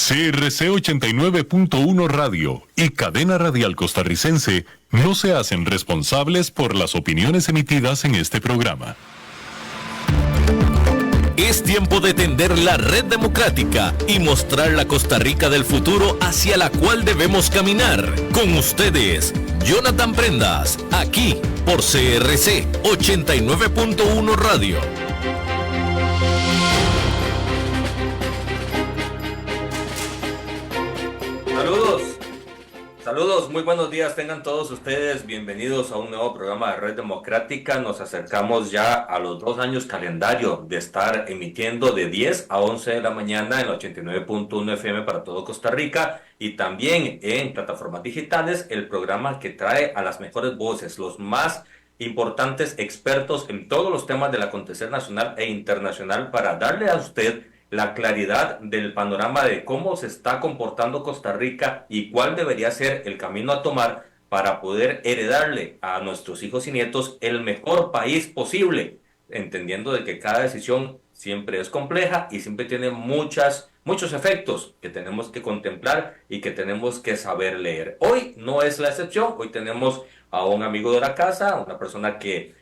CRC 89.1 Radio y Cadena Radial Costarricense no se hacen responsables por las opiniones emitidas en este programa. Es tiempo de tender la red democrática y mostrar la Costa Rica del futuro hacia la cual debemos caminar. Con ustedes, Jonathan Prendas, aquí por CRC 89.1 Radio. Saludos, muy buenos días, tengan todos ustedes bienvenidos a un nuevo programa de Red Democrática. Nos acercamos ya a los 2 años calendario de estar emitiendo de 10 a 11 de la mañana en 89.1 FM para todo Costa Rica y también en plataformas digitales, el programa que trae a las mejores voces, los más importantes expertos en todos los temas del acontecer nacional e internacional para darle a usted la claridad del panorama de cómo se está comportando Costa Rica y cuál debería ser el camino a tomar para poder heredarle a nuestros hijos y nietos el mejor país posible, entendiendo de que cada decisión siempre es compleja y siempre tiene muchos efectos que tenemos que contemplar y que tenemos que saber leer. Hoy no es la excepción, hoy tenemos a un amigo de la casa, una persona que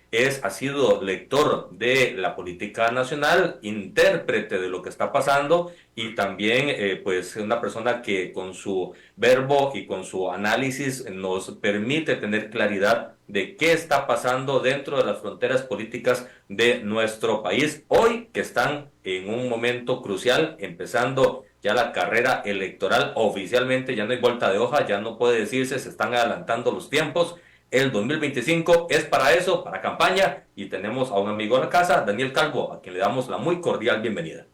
ha sido lector de la política nacional, intérprete de lo que está pasando y también pues una persona que con su verbo y con su análisis nos permite tener claridad de qué está pasando dentro de las fronteras políticas de nuestro país. Hoy que están en un momento crucial, empezando ya la carrera electoral oficialmente, ya no hay vuelta de hoja, ya no puede decirse, se están adelantando los tiempos. El 2025 es para eso, para campaña, y tenemos a un amigo en la casa, Daniel Calvo, a quien le damos la muy cordial bienvenida.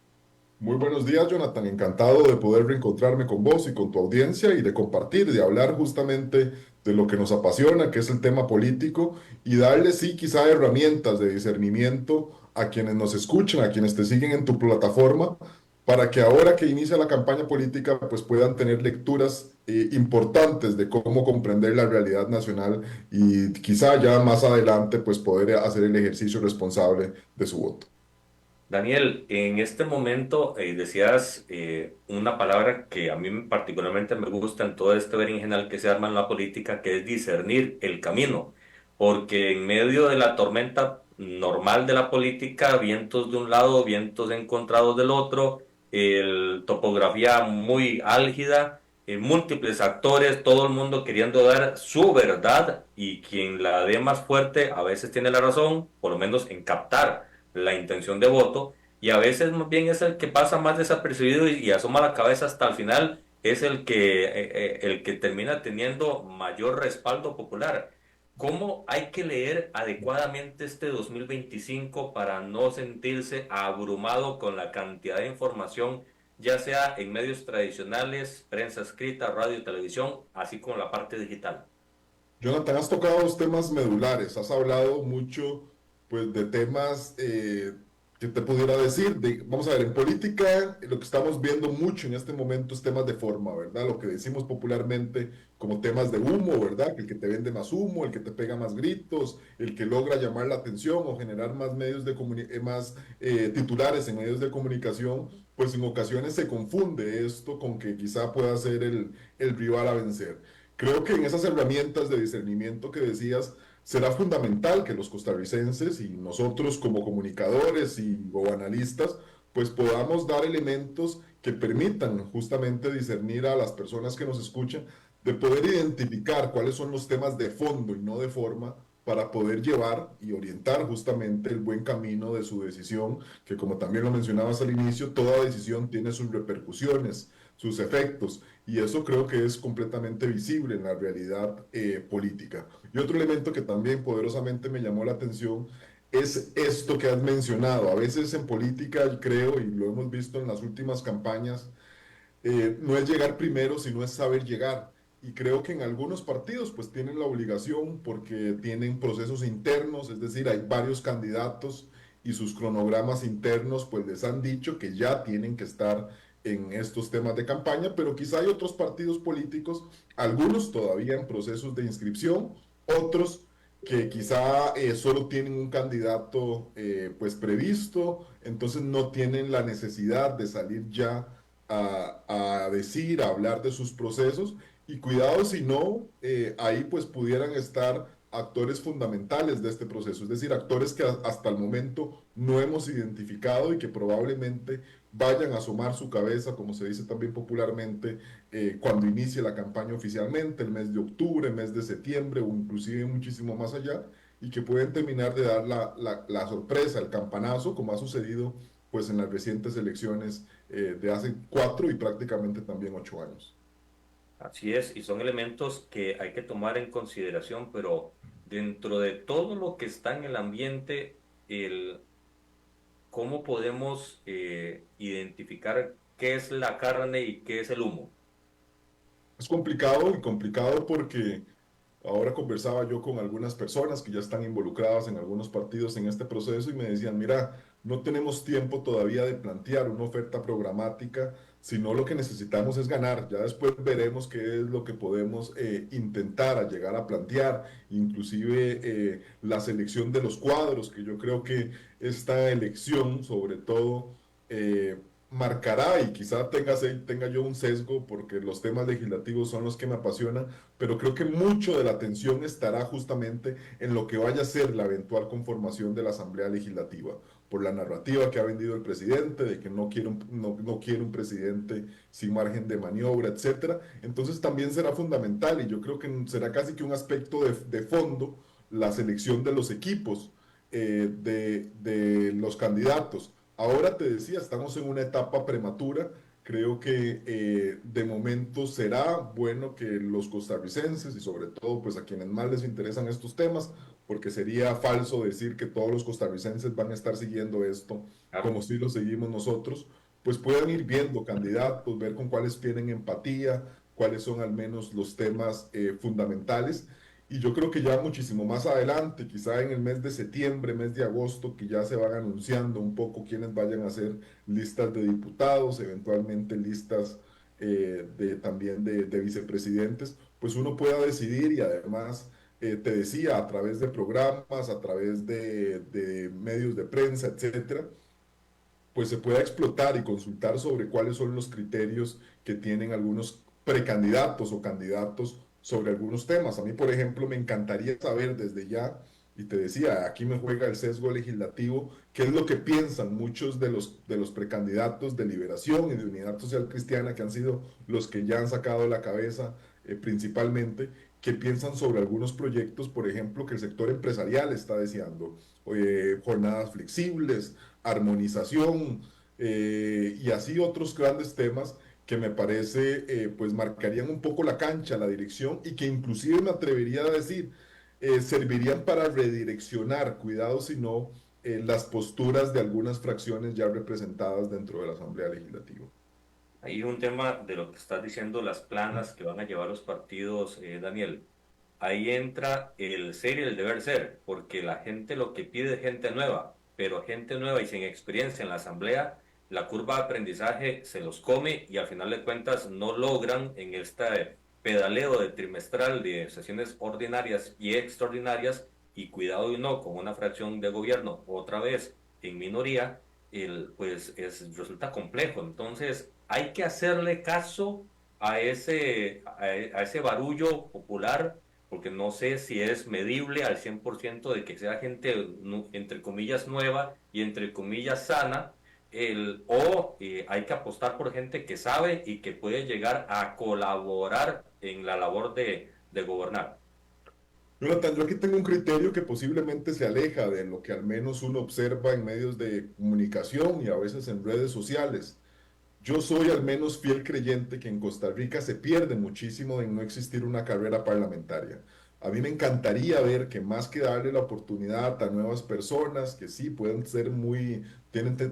Muy buenos días, Jonathan. Encantado de poder reencontrarme con vos y con tu audiencia y de compartir, de hablar justamente de lo que nos apasiona, que es el tema político, y darle, sí, quizá herramientas de discernimiento a quienes nos escuchan, a quienes te siguen en tu plataforma, para que ahora que inicia la campaña política, pues puedan tener lecturas importantes de cómo comprender la realidad nacional y quizá ya más adelante, pues poder hacer el ejercicio responsable de su voto. Daniel, en este momento decías una palabra que a mí particularmente me gusta en todo este berenjenal que se arma en la política, que es discernir el camino, porque en medio de la tormenta normal de la política, vientos de un lado, vientos encontrados del otro, topografía muy álgida, múltiples actores, todo el mundo queriendo dar su verdad y quien la dé más fuerte a veces tiene la razón, por lo menos en captar la intención de voto, y a veces más bien es el que pasa más desapercibido y asoma la cabeza hasta el final, es el que termina teniendo mayor respaldo popular. ¿Cómo hay que leer adecuadamente este 2025 para no sentirse abrumado con la cantidad de información, ya sea en medios tradicionales, prensa escrita, radio y televisión, así como la parte digital? Jonathan, has tocado dos temas medulares, has hablado mucho pues de temas que te pudiera decir, vamos a ver, en política lo que estamos viendo mucho en este momento es temas de forma, ¿verdad? Lo que decimos popularmente como temas de humo, ¿verdad? El que te vende más humo, el que te pega más gritos, el que logra llamar la atención o generar más medios de titulares en medios de comunicación, pues en ocasiones se confunde esto con que quizá pueda ser el rival a vencer. Creo que en esas herramientas de discernimiento que decías, será fundamental que los costarricenses y nosotros como comunicadores o analistas, pues podamos dar elementos que permitan justamente discernir a las personas que nos escuchan, de poder identificar cuáles son los temas de fondo y no de forma, para poder llevar y orientar justamente el buen camino de su decisión, que como también lo mencionabas al inicio, toda decisión tiene sus repercusiones, sus efectos, y eso creo que es completamente visible en la realidad política. Y otro elemento que también poderosamente me llamó la atención es esto que has mencionado. A veces en política, creo, y lo hemos visto en las últimas campañas, no es llegar primero, sino es saber llegar. Y creo que en algunos partidos pues tienen la obligación porque tienen procesos internos, es decir, hay varios candidatos y sus cronogramas internos pues les han dicho que ya tienen que estar en estos temas de campaña, pero quizá hay otros partidos políticos, algunos todavía en procesos de inscripción, otros que quizá solo tienen un candidato pues previsto, entonces no tienen la necesidad de salir ya a decir, a hablar de sus procesos, y cuidado si no, ahí pues pudieran estar actores fundamentales de este proceso, es decir, actores que hasta el momento no hemos identificado y que probablemente vayan a asomar su cabeza, como se dice también popularmente, cuando inicie la campaña oficialmente, el mes de octubre, mes de septiembre o inclusive muchísimo más allá, y que pueden terminar de dar la sorpresa, el campanazo, como ha sucedido pues en las recientes elecciones de hace 4 y prácticamente también 8 años. Así es, y son elementos que hay que tomar en consideración, pero dentro de todo lo que está en el ambiente, ¿cómo podemos identificar qué es la carne y qué es el humo? Es complicado y complicado porque ahora conversaba yo con algunas personas que ya están involucradas en algunos partidos en este proceso y me decían, mira, no tenemos tiempo todavía de plantear una oferta programática, sino lo que necesitamos es ganar. Ya después veremos qué es lo que podemos intentar a llegar a plantear, inclusive la selección de los cuadros, que yo creo que esta elección, sobre todo, marcará, y quizá tenga yo un sesgo porque los temas legislativos son los que me apasionan, pero creo que mucho de la atención estará justamente en lo que vaya a ser la eventual conformación de la Asamblea Legislativa, por la narrativa que ha vendido el presidente, de que no quiere un presidente sin margen de maniobra, etcétera. Entonces también será fundamental, y yo creo que será casi que un aspecto de fondo, la selección de los equipos, de los candidatos. Ahora te decía, estamos en una etapa prematura. Creo que de momento será bueno que los costarricenses y sobre todo pues a quienes más les interesan estos temas, porque sería falso decir que todos los costarricenses van a estar siguiendo esto Claro. como si lo seguimos nosotros, pues puedan ir viendo candidatos, ver con cuáles tienen empatía, cuáles son al menos los temas fundamentales. Y yo creo que ya muchísimo más adelante, quizá en el mes de septiembre, mes de agosto, que ya se van anunciando un poco quiénes vayan a hacer listas de diputados, eventualmente listas también de vicepresidentes, pues uno pueda decidir y además, te decía, a través de programas, a través de medios de prensa, etcétera, pues se pueda explotar y consultar sobre cuáles son los criterios que tienen algunos precandidatos o candidatos sobre algunos temas. A mí, por ejemplo, me encantaría saber desde ya, y te decía, aquí me juega el sesgo legislativo, qué es lo que piensan muchos de los precandidatos de Liberación y de Unidad Social Cristiana, que han sido los que ya han sacado la cabeza principalmente, qué piensan sobre algunos proyectos, por ejemplo, que el sector empresarial está deseando, jornadas flexibles, armonización, y así otros grandes temas que me parece pues marcarían un poco la cancha, la dirección, y que inclusive me atrevería a decir, servirían para redireccionar, cuidado si no, las posturas de algunas fracciones ya representadas dentro de la Asamblea Legislativa. Hay un tema de lo que estás diciendo, las planas que van a llevar los partidos, Daniel. Ahí entra el ser y el deber ser, porque la gente lo que pide es gente nueva, pero gente nueva y sin experiencia en la asamblea, la curva de aprendizaje se los come y al final de cuentas no logran en este pedaleo de trimestral de sesiones ordinarias y extraordinarias, y cuidado y no, con una fracción de gobierno otra vez en minoría, pues resulta complejo. Entonces hay que hacerle caso a ese barullo popular, porque no sé si es medible al 100% de que sea gente, entre comillas, nueva y entre comillas sana, hay que apostar por gente que sabe y que puede llegar a colaborar en la labor de gobernar. Jonathan, yo aquí tengo un criterio que posiblemente se aleja de lo que al menos uno observa en medios de comunicación y a veces en redes sociales. Yo soy al menos fiel creyente que en Costa Rica se pierde muchísimo en no existir una carrera parlamentaria. A mí me encantaría ver que más que darle la oportunidad a nuevas personas que sí pueden ser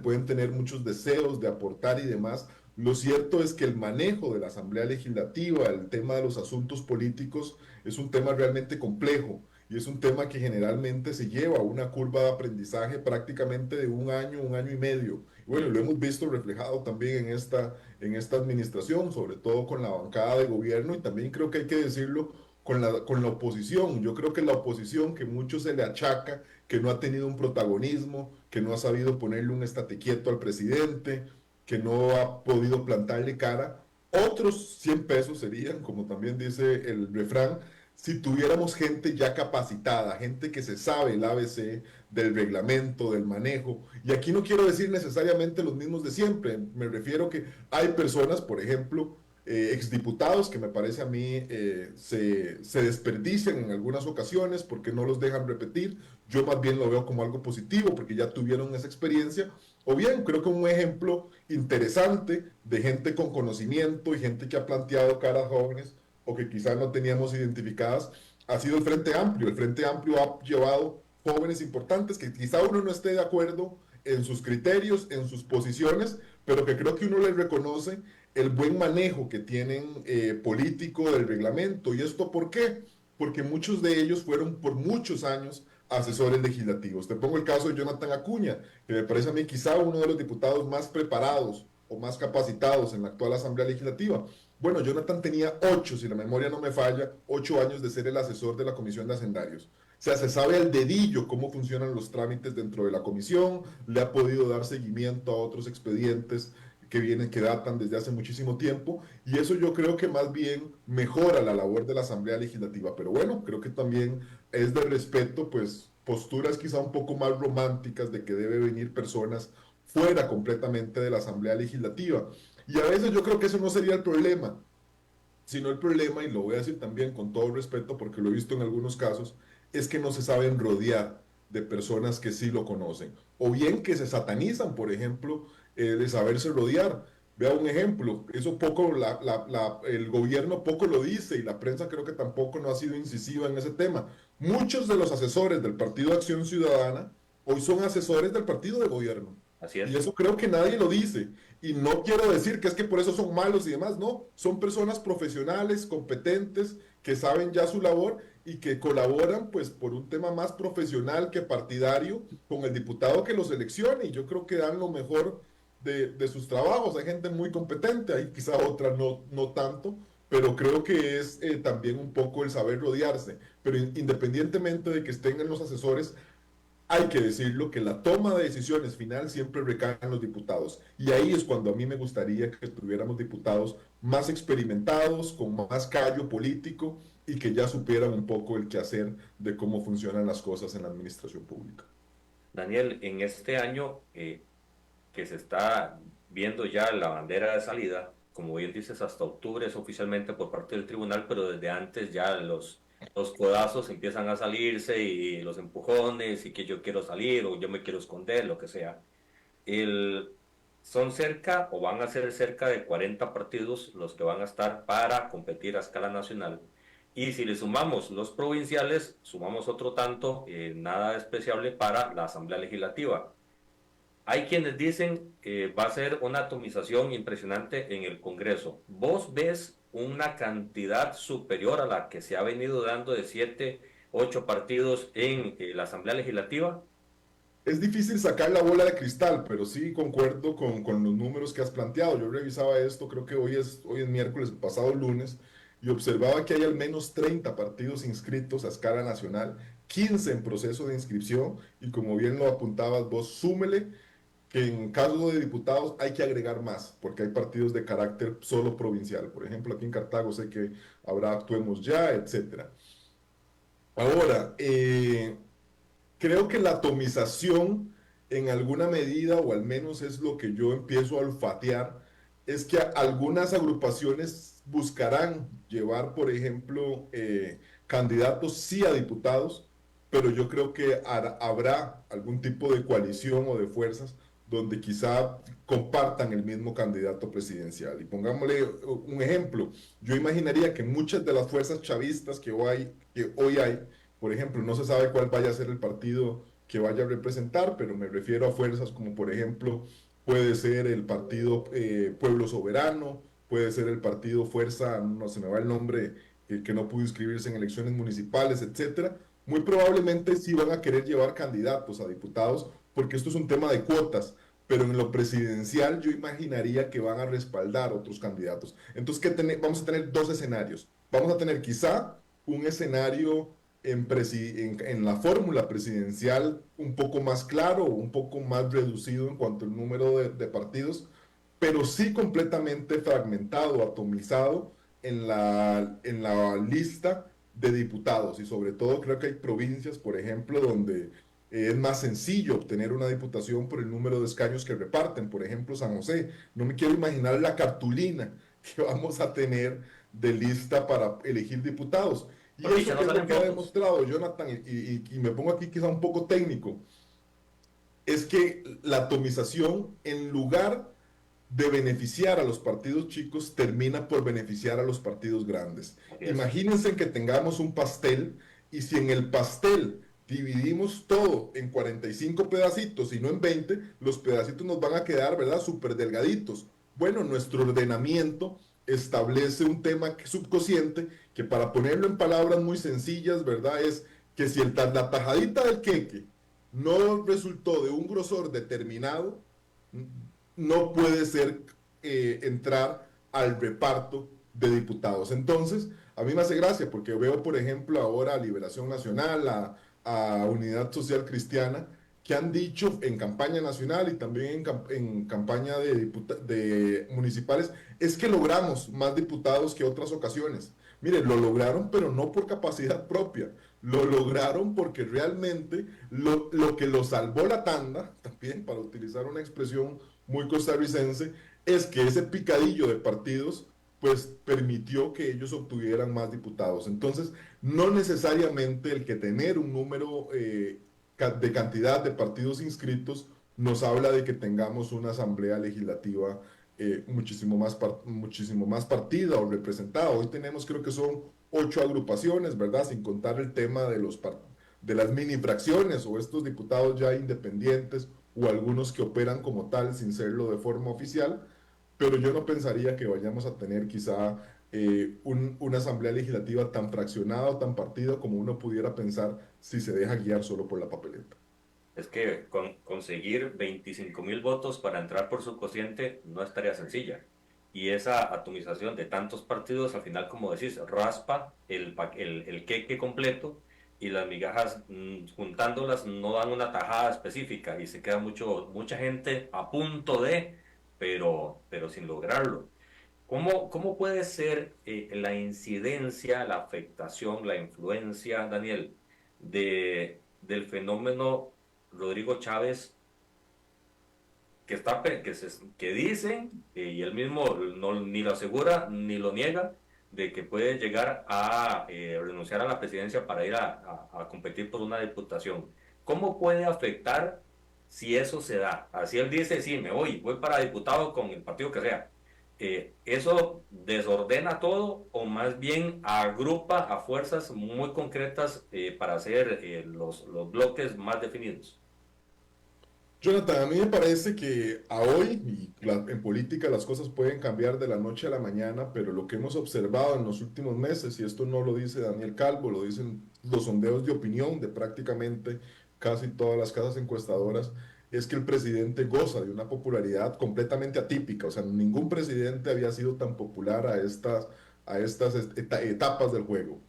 pueden tener muchos deseos de aportar y demás, lo cierto es que el manejo de la Asamblea Legislativa, el tema de los asuntos políticos, es un tema realmente complejo y es un tema que generalmente se lleva una curva de aprendizaje prácticamente de un año y medio. Bueno, lo hemos visto reflejado también en esta administración, sobre todo con la bancada de gobierno, y también creo que hay que decirlo con la oposición. Yo creo que la oposición, que mucho se le achaca, que no ha tenido un protagonismo, que no ha sabido ponerle un estate quieto al presidente, que no ha podido plantarle cara. Otros 100 pesos serían, como también dice el refrán, si tuviéramos gente ya capacitada, gente que se sabe el ABC del reglamento, del manejo. Y aquí no quiero decir necesariamente los mismos de siempre, me refiero que hay personas, por ejemplo, exdiputados que me parece a mí se desperdician en algunas ocasiones porque no los dejan repetir. Yo más bien lo veo como algo positivo porque ya tuvieron esa experiencia. O bien, creo que un ejemplo interesante de gente con conocimiento y gente que ha planteado caras jóvenes o que quizás no teníamos identificadas ha sido el Frente Amplio. El Frente Amplio ha llevado jóvenes importantes que quizá uno no esté de acuerdo en sus criterios, en sus posiciones, pero que creo que uno les reconoce el buen manejo que tienen político del reglamento. ¿Y esto por qué? Porque muchos de ellos fueron por muchos años asesores legislativos. Te pongo el caso de Jonathan Acuña, que me parece a mí quizá uno de los diputados más preparados o más capacitados en la actual Asamblea Legislativa. Bueno, Jonathan tenía 8, si la memoria no me falla, 8 años de ser el asesor de la Comisión de Hacendarios. O sea, se sabe al dedillo cómo funcionan los trámites dentro de la comisión, le ha podido dar seguimiento a otros expedientes que datan desde hace muchísimo tiempo, y eso yo creo que más bien mejora la labor de la Asamblea Legislativa. Pero bueno, creo que también es de respeto, pues, posturas quizá un poco más románticas de que debe venir personas fuera completamente de la Asamblea Legislativa. Y a veces yo creo que eso no sería el problema, sino el problema, y lo voy a decir también con todo respeto porque lo he visto en algunos casos, es que no se saben rodear de personas que sí lo conocen, o bien que se satanizan, por ejemplo, de saberse rodear. Vea un ejemplo, eso poco, el gobierno poco lo dice y la prensa creo que tampoco no ha sido incisiva en ese tema. Muchos de los asesores del Partido de Acción Ciudadana hoy son asesores del partido de gobierno. Así es. Y eso creo que nadie lo dice. Y no quiero decir que es que por eso son malos y demás, no. Son personas profesionales, competentes, que saben ya su labor y que colaboran pues por un tema más profesional que partidario con el diputado que los seleccione. Y yo creo que dan lo mejor de sus trabajos. Hay gente muy competente, hay quizá otra no tanto, pero creo que es también un poco el saber rodearse. Pero independientemente de que estén en los asesores, hay que decirlo que la toma de decisiones final siempre recae en los diputados. Y ahí es cuando a mí me gustaría que tuviéramos diputados más experimentados, con más callo político y que ya supieran un poco el quehacer de cómo funcionan las cosas en la administración pública. Daniel, en este año que se está viendo ya la bandera de salida, como bien dices, hasta octubre es oficialmente por parte del tribunal, pero desde antes ya los codazos empiezan a salirse y los empujones y que yo quiero salir o yo me quiero esconder, lo que sea. El, Son cerca o van a ser cerca de 40 partidos los que van a estar para competir a escala nacional. Y si le sumamos los provinciales, sumamos otro tanto, nada despreciable para la Asamblea Legislativa. Hay quienes dicen que va a ser una atomización impresionante en el Congreso. ¿Vos ves una cantidad superior a la que se ha venido dando de 7, 8 partidos en la Asamblea Legislativa? Es difícil sacar la bola de cristal, pero sí concuerdo con los números que has planteado. Yo revisaba esto, creo que hoy es miércoles, el pasado lunes, y observaba que hay al menos 30 partidos inscritos a escala nacional, 15 en proceso de inscripción, y como bien lo apuntabas vos, súmele que en caso de diputados hay que agregar más, porque hay partidos de carácter solo provincial. Por ejemplo, aquí en Cartago sé que habrá Actuemos Ya, etcétera. Ahora, creo que la atomización en alguna medida, o al menos es lo que yo empiezo a olfatear, es que algunas agrupaciones buscarán llevar, por ejemplo, candidatos sí a diputados, pero yo creo que habrá algún tipo de coalición o de fuerzas donde quizá compartan el mismo candidato presidencial. Y pongámosle un ejemplo, yo imaginaría que muchas de las fuerzas chavistas que hoy hay, por ejemplo, no se sabe cuál vaya a ser el partido que vaya a representar, pero me refiero a fuerzas como por ejemplo puede ser el partido Pueblo Soberano, puede ser el partido Fuerza, no se me va el nombre, que no pudo inscribirse en elecciones municipales, etcétera. Muy probablemente sí van a querer llevar candidatos a diputados, porque esto es un tema de cuotas, pero en lo presidencial yo imaginaría que van a respaldar otros candidatos. Entonces, vamos a tener dos escenarios. Vamos a tener quizá un escenario en la fórmula presidencial un poco más claro, un poco más reducido en cuanto al número de partidos, pero sí completamente fragmentado, atomizado en la lista de diputados. Y sobre todo creo que hay provincias, por ejemplo, donde es más sencillo obtener una diputación por el número de escaños que reparten. Por ejemplo, San José. No me quiero imaginar la cartulina que vamos a tener de lista para elegir diputados. Y Porque eso ya no que es lo salen que ha votos. demostrado Jonathan, y me pongo aquí quizá un poco técnico, es que la atomización, en lugar de beneficiar a los partidos chicos, termina por beneficiar a los partidos grandes. Así es. Imagínense que tengamos un pastel y si en el pastel dividimos todo en 45 pedacitos y no en 20, los pedacitos nos van a quedar, ¿verdad?, súper delgaditos. Bueno, nuestro ordenamiento establece un tema subconsciente que, para ponerlo en palabras muy sencillas, ¿verdad?, es que si la tajadita del queque no resultó de un grosor determinado, no puede ser entrar al reparto de diputados. Entonces, a mí me hace gracia porque veo, por ejemplo, ahora a Liberación Nacional, a Unidad Social Cristiana, que han dicho en campaña nacional y también en campaña de municipales, es que logramos más diputados que otras ocasiones. Miren, lo lograron, pero no por capacidad propia. Lo lograron porque realmente lo que lo salvó la tanda, también para utilizar una expresión muy costarricense, es que ese picadillo de partidos pues permitió que ellos obtuvieran más diputados. Entonces, no necesariamente el que tener un número de cantidad de partidos inscritos nos habla de que tengamos una asamblea legislativa muchísimo más partida o representada. Hoy tenemos, creo que son 8 agrupaciones, ¿verdad? Sin contar el tema de las mini fracciones o estos diputados ya independientes o algunos que operan como tal sin serlo de forma oficial, pero yo no pensaría que vayamos a tener quizá una asamblea legislativa tan fraccionada o tan partida como uno pudiera pensar si se deja guiar solo por la papeleta. Es que conseguir 25.000 votos para entrar por su cociente no es tarea sencilla. Y esa atomización de tantos partidos, al final, como decís, raspa el queque completo y las migajas, juntándolas, no dan una tajada específica y se queda mucha gente a punto de, pero sin lograrlo. ¿Cómo puede ser la incidencia, la afectación, la influencia, Daniel, del fenómeno Rodrigo Chávez, que dicen, y él mismo ni lo asegura ni lo niega, de que puede llegar a renunciar a la presidencia para ir a competir por una diputación? ¿Cómo puede afectar si eso se da? Así él dice, sí, voy para diputado con el partido que sea. ¿Eso desordena todo o más bien agrupa a fuerzas muy concretas para hacer los bloques más definidos? Jonathan, a mí me parece que a hoy, en política las cosas pueden cambiar de la noche a la mañana, pero lo que hemos observado en los últimos meses, y esto no lo dice Daniel Calvo, lo dicen los sondeos de opinión de prácticamente casi todas las casas encuestadoras, es que el presidente goza de una popularidad completamente atípica. O sea, ningún presidente había sido tan popular a estas etapas del juego.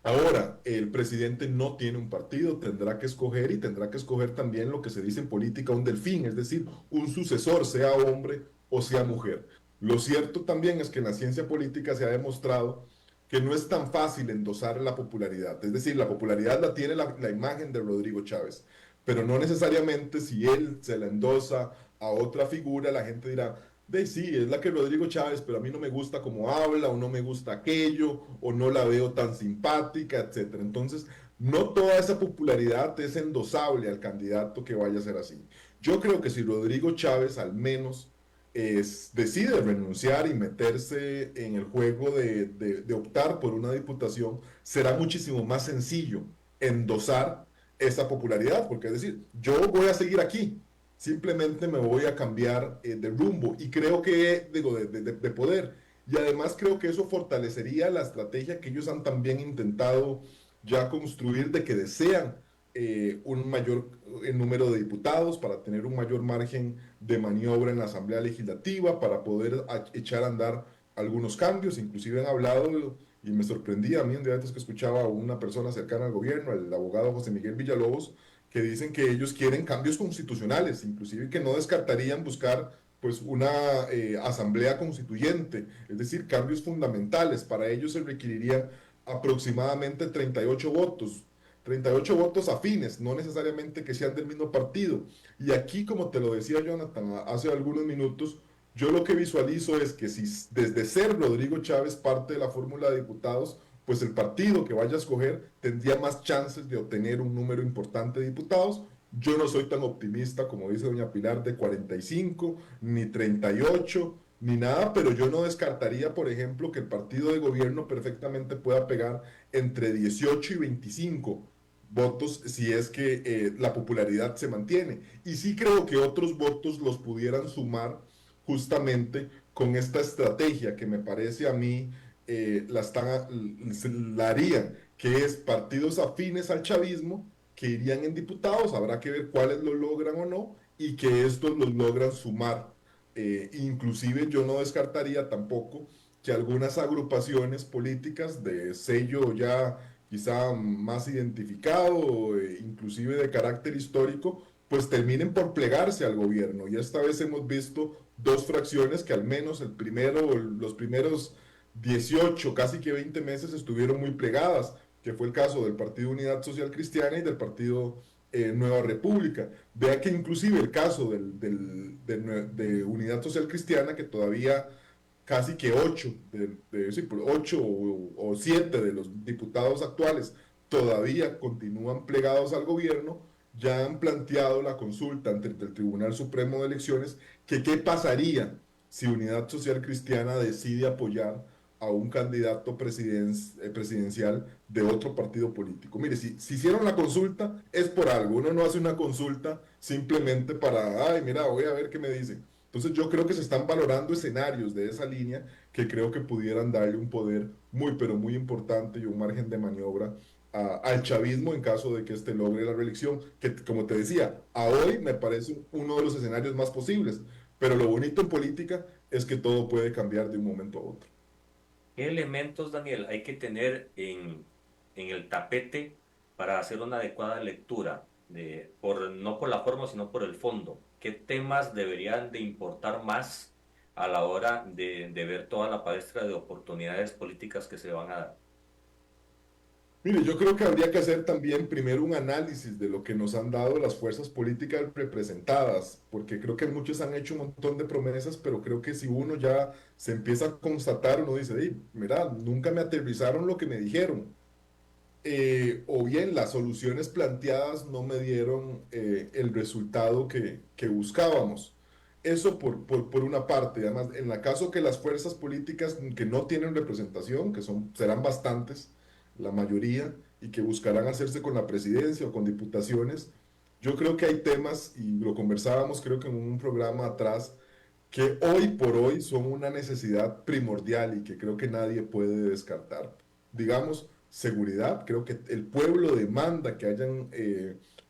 Ahora, el presidente no tiene un partido, tendrá que escoger y tendrá que escoger también lo que se dice en política un delfín, es decir, un sucesor, sea hombre o sea mujer. Lo cierto también es que en la ciencia política se ha demostrado que no es tan fácil endosar la popularidad, es decir, la popularidad la tiene la imagen de Rodrigo Chávez, pero no necesariamente si él se la endosa a otra figura, la gente dirá, de sí, es la que Rodrigo Chávez, pero a mí no me gusta cómo habla, o no me gusta aquello, o no la veo tan simpática, etcétera. Entonces, no toda esa popularidad es endosable al candidato que vaya a ser así. Yo creo que si Rodrigo Chávez al menos decide renunciar y meterse en el juego de optar por una diputación, será muchísimo más sencillo endosar esa popularidad, porque es decir, yo voy a seguir aquí, simplemente me voy a cambiar de rumbo y creo que, digo, de poder. Y además creo que eso fortalecería la estrategia que ellos han también intentado ya construir de que desean un mayor número de diputados para tener un mayor margen de maniobra en la Asamblea Legislativa, para poder echar a andar algunos cambios. Inclusive han hablado, y me sorprendía a mí un día antes que escuchaba a una persona cercana al gobierno, el abogado José Miguel Villalobos, que dicen que ellos quieren cambios constitucionales, inclusive que no descartarían buscar pues una asamblea constituyente, es decir, cambios fundamentales. Para ello se requerirían aproximadamente 38 votos. 38 votos afines, no necesariamente que sean del mismo partido. Y aquí, como te lo decía Jonathan hace algunos minutos, yo lo que visualizo es que si desde ser Rodrigo Chávez parte de la fórmula de diputados, pues el partido que vaya a escoger tendría más chances de obtener un número importante de diputados. Yo no soy tan optimista como dice doña Pilar de 45, ni 38, ni nada, pero yo no descartaría, por ejemplo, que el partido de gobierno perfectamente pueda pegar entre 18 y 25 votos si es que la popularidad se mantiene. Y sí creo que otros votos los pudieran sumar justamente con esta estrategia que me parece a mí la harían, que es partidos afines al chavismo que irían en diputados, habrá que ver cuáles lo logran o no, y que estos los logran sumar. Inclusive yo no descartaría tampoco que algunas agrupaciones políticas de sello ya quizá más identificado, inclusive de carácter histórico, pues terminen por plegarse al gobierno. Y esta vez hemos visto dos fracciones que al menos los primeros 18, casi que 20 meses estuvieron muy plegadas, que fue el caso del Partido Unidad Social Cristiana y del Partido Nueva República. Vea que inclusive el caso de Unidad Social Cristiana, que todavía casi que 8, sí, 8 o 7 de los diputados actuales todavía continúan plegados al gobierno, ya han planteado la consulta ante el Tribunal Supremo de Elecciones que qué pasaría si Unidad Social Cristiana decide apoyar a un candidato presidencial de otro partido político. Mire, si hicieron la consulta es por algo. Uno no hace una consulta simplemente para, ay, mira, voy a ver qué me dicen. Entonces yo creo que se están valorando escenarios de esa línea que creo que pudieran darle un poder muy, pero muy importante y un margen de maniobra al chavismo en caso de que éste logre la reelección, que como te decía, a hoy me parece uno de los escenarios más posibles, pero lo bonito en política es que todo puede cambiar de un momento a otro. ¿Qué elementos, Daniel, hay que tener en el tapete para hacer una adecuada lectura? No por la forma, sino por el fondo. ¿Qué temas deberían de importar más a la hora de ver toda la palestra de oportunidades políticas que se van a dar? Mire, yo creo que habría que hacer también primero un análisis de lo que nos han dado las fuerzas políticas representadas, porque creo que muchos han hecho un montón de promesas, pero creo que si uno ya se empieza a constatar, uno dice, hey, mira, nunca me aterrizaron lo que me dijeron. O bien las soluciones planteadas no me dieron el resultado que buscábamos. Eso por una parte. Además, en el caso que las fuerzas políticas que no tienen representación, serán bastantes, la mayoría, y que buscarán hacerse con la presidencia o con diputaciones, yo creo que hay temas, y lo conversábamos creo que en un programa atrás, que hoy por hoy son una necesidad primordial y que creo que nadie puede descartar. Digamos, seguridad, creo que el pueblo demanda que hayan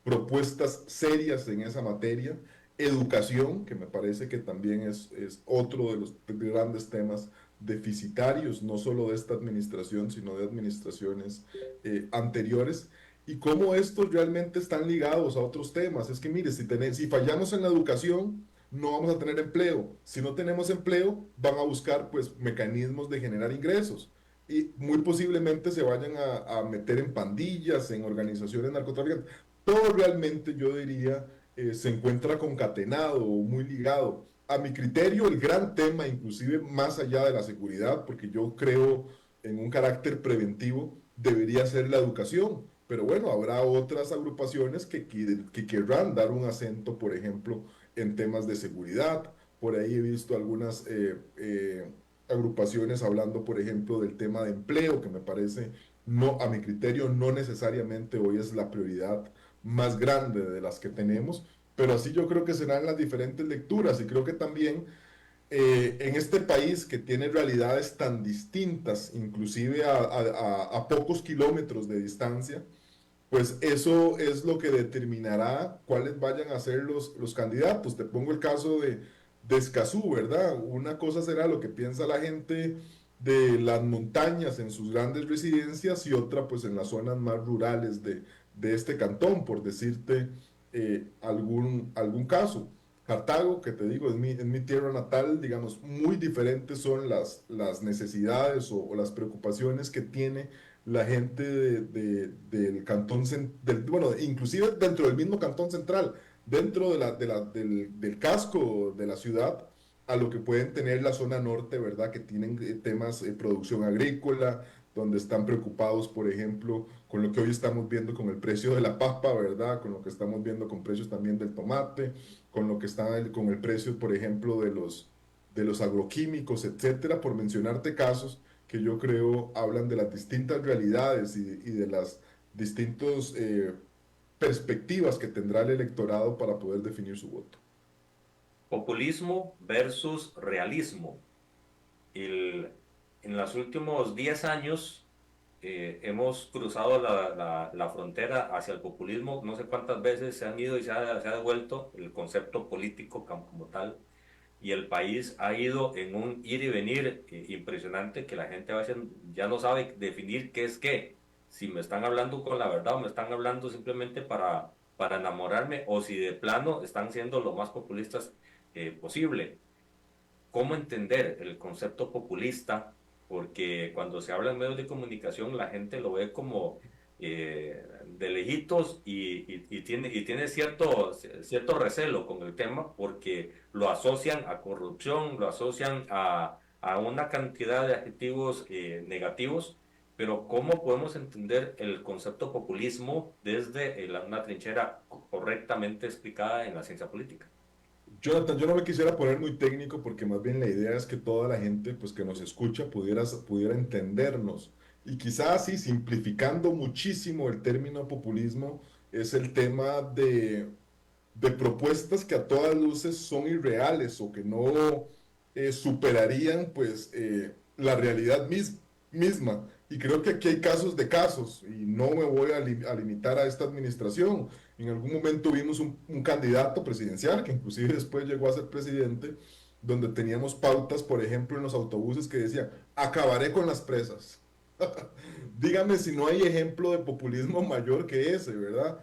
propuestas serias en esa materia. Educación, que me parece que también es otro de los grandes temas deficitarios, no solo de esta administración, sino de administraciones anteriores, y cómo estos realmente están ligados a otros temas. Es que mire, si fallamos en la educación, no vamos a tener empleo. Si no tenemos empleo, van a buscar pues mecanismos de generar ingresos y muy posiblemente se vayan a meter en pandillas, en organizaciones narcotraficantes. Todo realmente, yo diría, se encuentra concatenado o muy ligado. A mi criterio, el gran tema, inclusive más allá de la seguridad, porque yo creo en un carácter preventivo, debería ser la educación. Pero bueno, habrá otras agrupaciones que querrán dar un acento, por ejemplo, en temas de seguridad. Por ahí he visto algunas agrupaciones hablando, por ejemplo, del tema de empleo, que me parece, no, a mi criterio, no necesariamente hoy es la prioridad más grande de las que tenemos, pero así yo creo que serán las diferentes lecturas y creo que también en este país que tiene realidades tan distintas, inclusive a pocos kilómetros de distancia, pues eso es lo que determinará cuáles vayan a ser los candidatos. Te pongo el caso de Escazú, ¿verdad? Una cosa será lo que piensa la gente de las montañas en sus grandes residencias y otra pues en las zonas más rurales de este cantón, por decirte algún caso. Cartago, que te digo, es mi tierra natal, digamos, muy diferentes son las necesidades o las preocupaciones que tiene la gente del cantón, bueno, inclusive dentro del mismo cantón central, dentro del casco de la ciudad, a lo que pueden tener la zona norte, ¿verdad? Que tienen temas de producción agrícola, donde están preocupados, por ejemplo, con lo que hoy estamos viendo con el precio de la papa, ¿verdad? Con lo que estamos viendo con precios también del tomate, con lo que está con el precio, por ejemplo, de los agroquímicos, etcétera, por mencionarte casos que yo creo hablan de las distintas realidades y de las distintas perspectivas que tendrá el electorado para poder definir su voto. Populismo versus realismo. En los últimos 10 años hemos cruzado la frontera hacia el populismo. No sé cuántas veces se han ido y se ha devuelto el concepto político como tal. Y el país ha ido en un ir y venir impresionante, que la gente a veces ya no sabe definir qué es qué. Si me están hablando con la verdad o me están hablando simplemente para enamorarme, o si de plano están siendo lo más populistas posible. ¿Cómo entender el concepto populista? Porque cuando se habla en medios de comunicación la gente lo ve como de lejitos y tiene cierto recelo con el tema, porque lo asocian a corrupción, lo asocian a una cantidad de adjetivos negativos. Pero ¿cómo podemos entender el concepto populismo desde una trinchera correctamente explicada en la ciencia política? Jonathan, yo no me quisiera poner muy técnico porque más bien la idea es que toda la gente pues, que nos escucha pudiera entendernos. Y quizás así, simplificando muchísimo el término populismo, es el tema de propuestas que a todas luces son irreales o que no superarían pues la realidad misma. Y creo que aquí hay casos de casos y no me voy a limitar a esta administración. En algún momento vimos un candidato presidencial que inclusive después llegó a ser presidente, donde teníamos pautas, por ejemplo, en los autobuses que decían, acabaré con las presas. Dígame si no hay ejemplo de populismo mayor que ese, ¿verdad?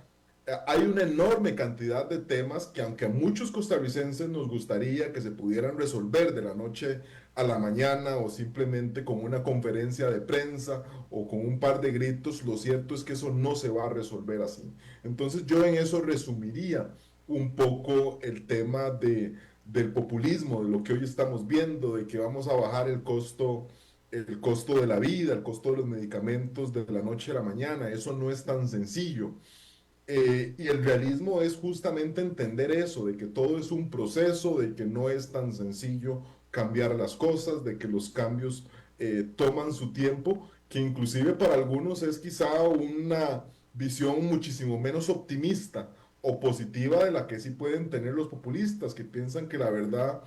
Hay una enorme cantidad de temas que aunque a muchos costarricenses nos gustaría que se pudieran resolver de la noche a la mañana o simplemente con una conferencia de prensa o con un par de gritos, lo cierto es que eso no se va a resolver así. Entonces yo en eso resumiría un poco el tema del populismo, de lo que hoy estamos viendo, de que vamos a bajar el costo de la vida, el costo de los medicamentos de la noche a la mañana. Eso no es tan sencillo. Y el realismo es justamente entender eso, de que todo es un proceso, de que no es tan sencillo cambiar las cosas, de que los cambios toman su tiempo, que inclusive para algunos es quizá una visión muchísimo menos optimista o positiva de la que sí pueden tener los populistas, que piensan que la verdad,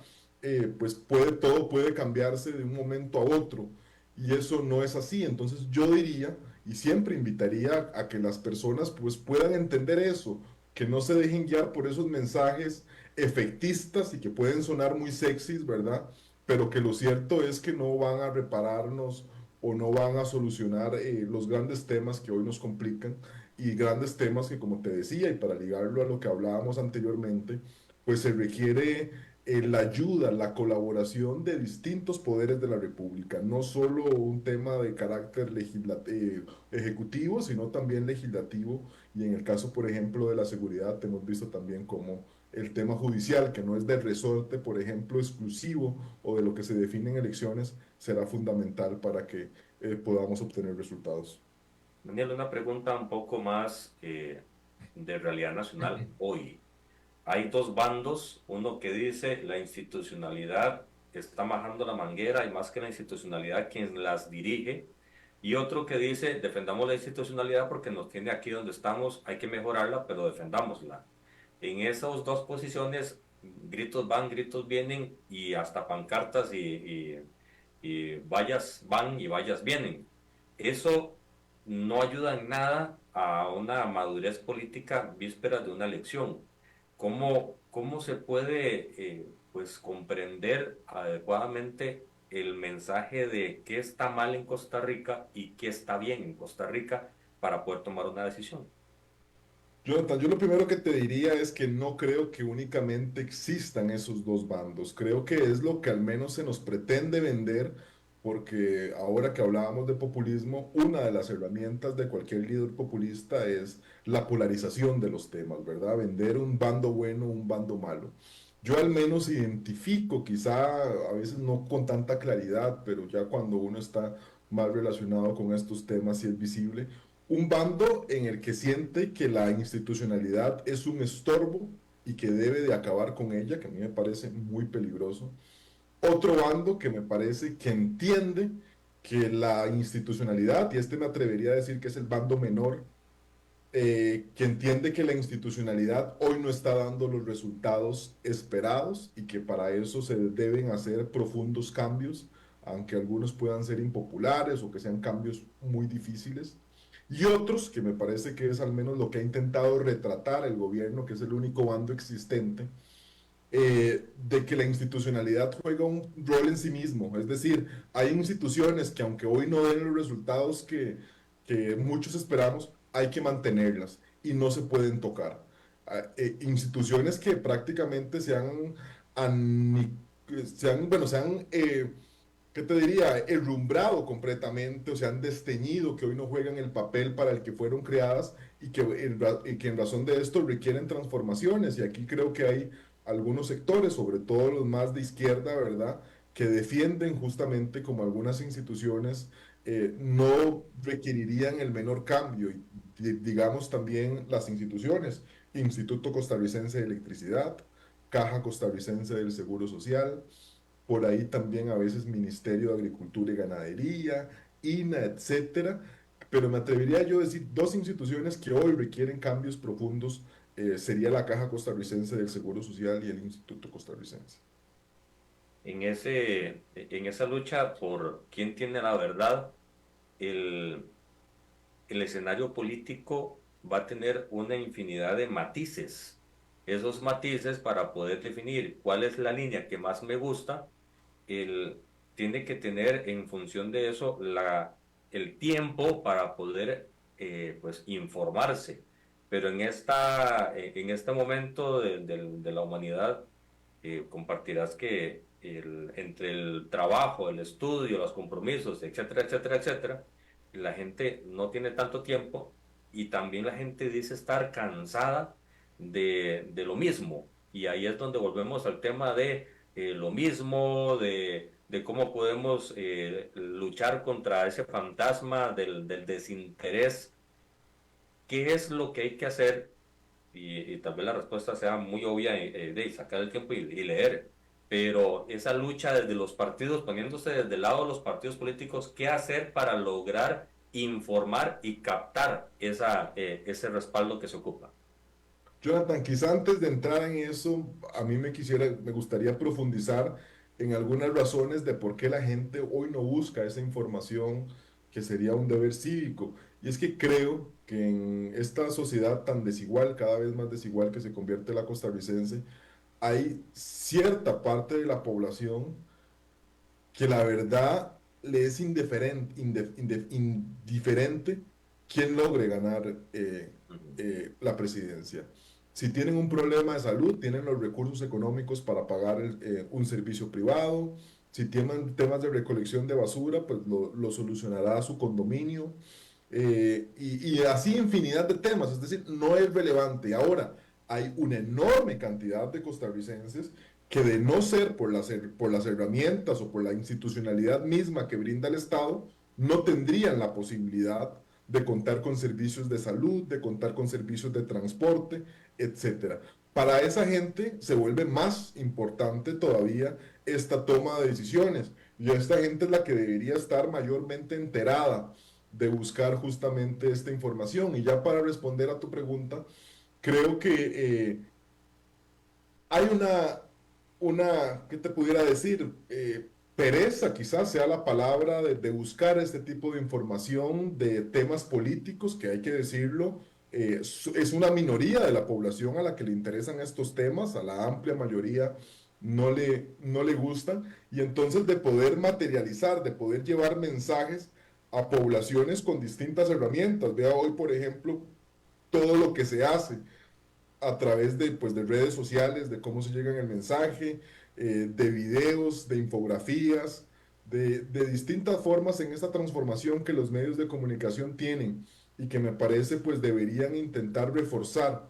pues todo puede cambiarse de un momento a otro, y eso no es así. Entonces yo diría y siempre invitaría a que las personas pues puedan entender eso, que no se dejen guiar por esos mensajes efectistas y que pueden sonar muy sexys, ¿verdad? Pero que lo cierto es que no van a repararnos o no van a solucionar los grandes temas que hoy nos complican y grandes temas que, como te decía, y para ligarlo a lo que hablábamos anteriormente, pues se requiere la ayuda, la colaboración de distintos poderes de la República, no solo un tema de carácter ejecutivo, sino también legislativo, y en el caso, por ejemplo, de la seguridad, hemos visto también como el tema judicial, que no es del resorte, por ejemplo, exclusivo o de lo que se define en elecciones, será fundamental para que podamos obtener resultados. Daniel, una pregunta un poco más de realidad nacional hoy. Hay dos bandos, uno que dice la institucionalidad está bajando la manguera y más que la institucionalidad quien las dirige, y otro que dice defendamos la institucionalidad porque nos tiene aquí donde estamos, hay que mejorarla, pero defendámosla. En esas dos posiciones, gritos van, gritos vienen y hasta pancartas y vallas van y vallas vienen. Eso no ayuda en nada a una madurez política vísperas de una elección. ¿Cómo se puede pues comprender adecuadamente el mensaje de qué está mal en Costa Rica y qué está bien en Costa Rica para poder tomar una decisión? Jonathan, yo lo primero que te diría es que no creo que únicamente existan esos dos bandos. Creo que es lo que al menos se nos pretende vender, porque ahora que hablábamos de populismo, una de las herramientas de cualquier líder populista es la polarización de los temas, ¿verdad? Vender un bando bueno, un bando malo. Yo al menos identifico, quizá a veces no con tanta claridad, pero ya cuando uno está más relacionado con estos temas sí es visible un bando en el que siente que la institucionalidad es un estorbo y que debe de acabar con ella, que a mí me parece muy peligroso. Otro bando que me parece que entiende que la institucionalidad, y este me atrevería a decir que es el bando menor, que entiende que la institucionalidad hoy no está dando los resultados esperados y que para eso se deben hacer profundos cambios, aunque algunos puedan ser impopulares o que sean cambios muy difíciles. Y otros, que me parece que es al menos lo que ha intentado retratar el gobierno, que es el único bando existente, de que la institucionalidad juega un rol en sí mismo. Es decir, hay instituciones que aunque hoy no den los resultados que muchos esperamos, hay que mantenerlas y no se pueden tocar. Instituciones que prácticamente se han ¿qué te diría? Herrumbrado completamente, o se han desteñido, que hoy no juegan el papel para el que fueron creadas y que en razón de esto requieren transformaciones. Y aquí creo que hay algunos sectores, sobre todo los más de izquierda, ¿verdad?, que defienden justamente como algunas instituciones no requerirían el menor cambio. Y digamos también las instituciones, Instituto Costarricense de Electricidad, Caja Costarricense del Seguro Social, por ahí también a veces Ministerio de Agricultura y Ganadería, INA, etcétera, pero me atrevería yo a decir dos instituciones que hoy requieren cambios profundos, sería la Caja Costarricense del Seguro Social y el Instituto Costarricense. En esa lucha por quién tiene la verdad, el, el escenario político va a tener una infinidad de matices. Esos matices para poder definir cuál es la línea que más me gusta, tiene que tener en función de eso el tiempo para poder pues informarse. Pero en este momento de la humanidad, compartirás que entre el trabajo, el estudio, los compromisos, etcétera, etcétera, etcétera, la gente no tiene tanto tiempo y también la gente dice estar cansada de lo mismo. Y ahí es donde volvemos al tema de lo mismo, de cómo podemos luchar contra ese fantasma del desinterés. ¿Qué es lo que hay que hacer? Y tal vez la respuesta sea muy obvia de sacar el tiempo y leer, pero esa lucha desde los partidos, poniéndose desde el lado de los partidos políticos, ¿qué hacer para lograr informar y captar ese respaldo que se ocupa? Jonathan, quizá antes de entrar en eso, a mí me gustaría profundizar en algunas razones de por qué la gente hoy no busca esa información que sería un deber cívico. Y es que creo que en esta sociedad tan desigual, cada vez más desigual que se convierte la costarricense, hay cierta parte de la población que la verdad le es indiferente quién logre ganar la presidencia. Si tienen un problema de salud, tienen los recursos económicos para pagar un servicio privado. Si tienen temas de recolección de basura, pues lo solucionará su condominio. Y así infinidad de temas, es decir, no es relevante. Ahora, hay una enorme cantidad de costarricenses que de no ser por las herramientas o por la institucionalidad misma que brinda el Estado, no tendrían la posibilidad de contar con servicios de salud, de contar con servicios de transporte, etcétera. Para esa gente se vuelve más importante todavía esta toma de decisiones. Y esta gente es la que debería estar mayormente enterada de buscar justamente esta información. Y ya para responder a tu pregunta, creo que hay ¿qué te pudiera decir? Pereza quizás sea la palabra de buscar este tipo de información de temas políticos, que hay que decirlo, es una minoría de la población a la que le interesan estos temas, a la amplia mayoría no le gustan, y entonces de poder materializar, de poder llevar mensajes a poblaciones con distintas herramientas. Vea hoy, por ejemplo, todo lo que se hace a través de, pues, de redes sociales, de cómo se llega el mensaje, de videos, de infografías, de distintas formas en esta transformación que los medios de comunicación tienen y que me parece pues deberían intentar reforzar,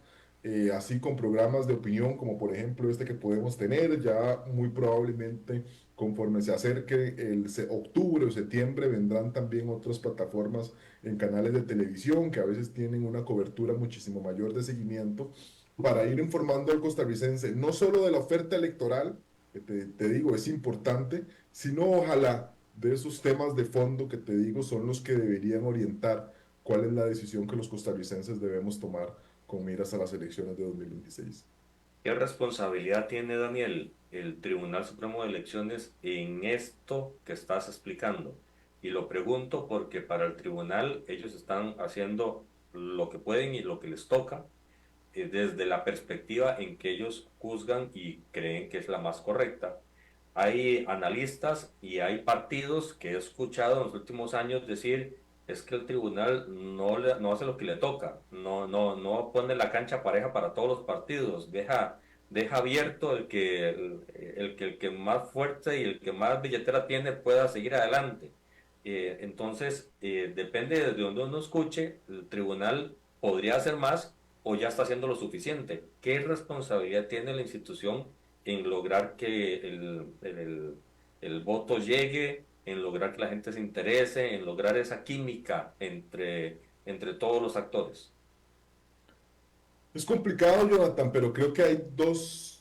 así con programas de opinión como por ejemplo este que podemos tener, ya muy probablemente conforme se acerque octubre o septiembre vendrán también otras plataformas en canales de televisión que a veces tienen una cobertura muchísimo mayor de seguimiento para ir informando al costarricense, no solo de la oferta electoral, que te digo es importante, sino ojalá de esos temas de fondo que te digo son los que deberían orientar cuál es la decisión que los costarricenses debemos tomar con miras a las elecciones de 2026. ¿Qué responsabilidad tiene, Daniel, el Tribunal Supremo de Elecciones en esto que estás explicando? Y lo pregunto porque para el tribunal ellos están haciendo lo que pueden y lo que les toca, desde la perspectiva en que ellos juzgan y creen que es la más correcta. Hay analistas y hay partidos que he escuchado en los últimos años decir es que el tribunal no hace lo que le toca, no pone la cancha pareja para todos los partidos, deja abierto el que más fuerte y el que más billetera tiene pueda seguir adelante. Entonces, depende de donde uno escuche, el tribunal podría hacer más o ya está haciendo lo suficiente. ¿Qué responsabilidad tiene la institución en lograr que el voto llegue, en lograr que la gente se interese, en lograr esa química entre todos los actores? Es complicado, Jonathan, pero creo que hay dos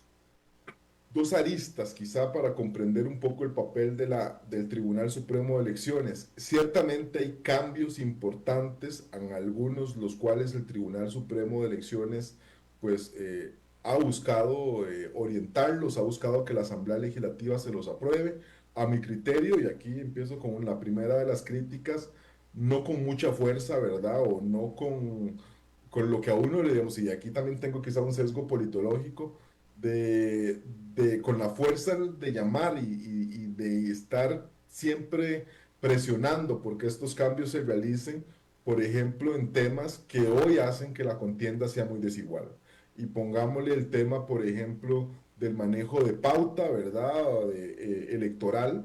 aristas quizá para comprender un poco el papel del Tribunal Supremo de Elecciones. Ciertamente hay cambios importantes en algunos los cuales el Tribunal Supremo de Elecciones pues ha buscado orientarlos, ha buscado que la Asamblea Legislativa se los apruebe. A mi criterio, y aquí empiezo con la primera de las críticas, no con mucha fuerza, ¿verdad? O no con lo que a uno le digamos, y aquí también tengo quizá un sesgo politológico, con la fuerza de llamar y de estar siempre presionando porque estos cambios se realicen, por ejemplo, en temas que hoy hacen que la contienda sea muy desigual. Y pongámosle el tema, por ejemplo, del manejo de pauta, ¿verdad? Electoral,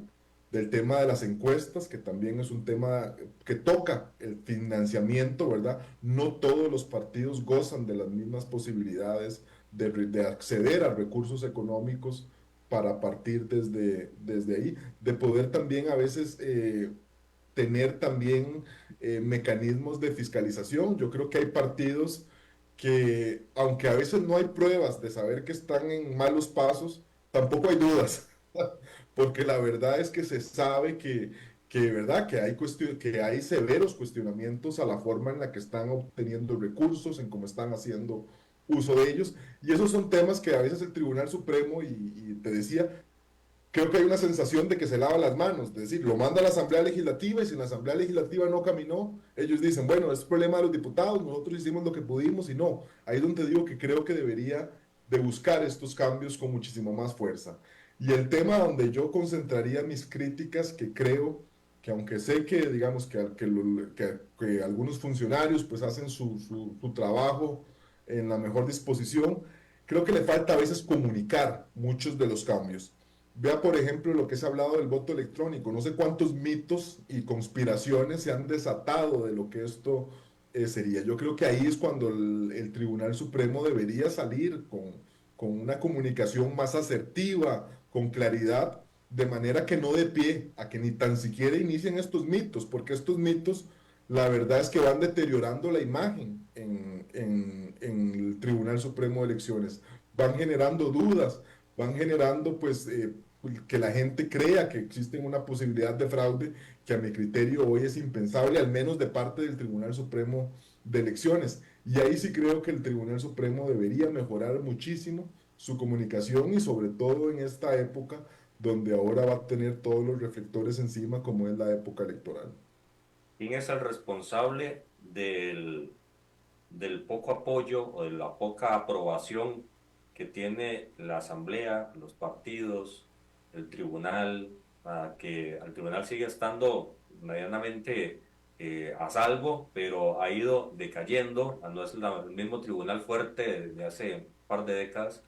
del tema de las encuestas, que también es un tema que toca el financiamiento, ¿verdad? No todos los partidos gozan de las mismas posibilidades de acceder a recursos económicos para partir desde ahí, de poder también a veces tener también mecanismos de fiscalización. Yo creo que hay partidos que, aunque a veces no hay pruebas de saber que están en malos pasos, tampoco hay dudas, porque la verdad es que se sabe ¿verdad? Que hay severos cuestionamientos a la forma en la que están obteniendo recursos, en cómo están haciendo uso de ellos, y esos son temas que a veces el Tribunal Supremo, y te decía, creo que hay una sensación de que se lava las manos, es decir, lo manda a la Asamblea Legislativa y si la Asamblea Legislativa no caminó, ellos dicen, bueno, es problema de los diputados, nosotros hicimos lo que pudimos y no. Ahí es donde digo que creo que debería de buscar estos cambios con muchísimo más fuerza. Y el tema donde yo concentraría mis críticas, que creo que aunque sé que, digamos, que algunos funcionarios pues hacen su trabajo en la mejor disposición, creo que le falta a veces comunicar muchos de los cambios. Vea, por ejemplo, lo que se ha hablado del voto electrónico. No sé cuántos mitos y conspiraciones se han desatado de lo que esto sería. Yo creo que ahí es cuando el Tribunal Supremo debería salir con una comunicación más asertiva, con claridad, de manera que no dé pie a que ni tan siquiera inicien estos mitos, porque estos mitos, la verdad es que van deteriorando la imagen en el Tribunal Supremo de Elecciones, van generando dudas, van generando pues que la gente crea que existe una posibilidad de fraude que a mi criterio hoy es impensable, al menos de parte del Tribunal Supremo de Elecciones. Y ahí sí creo que el Tribunal Supremo debería mejorar muchísimo su comunicación y sobre todo en esta época donde ahora va a tener todos los reflectores encima como es la época electoral. ¿Quién es el responsable del poco apoyo o de la poca aprobación que tiene la Asamblea, los partidos, el tribunal, para que el tribunal siga estando medianamente a salvo, pero ha ido decayendo, no es el mismo tribunal fuerte de hace un par de décadas.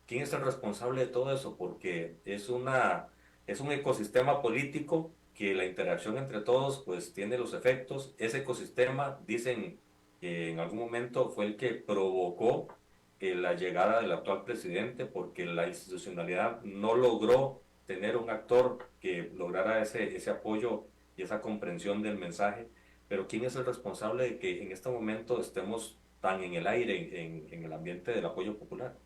¿Quién es el responsable de todo eso? Porque es un ecosistema político que la interacción entre todos pues tiene los efectos. Ese ecosistema, dicen que en algún momento fue el que provocó la llegada del actual presidente, porque la institucionalidad no logró tener un actor que lograra ese apoyo y esa comprensión del mensaje. Pero ¿quién es el responsable de que en este momento estemos tan en el aire, en el ambiente del apoyo popular?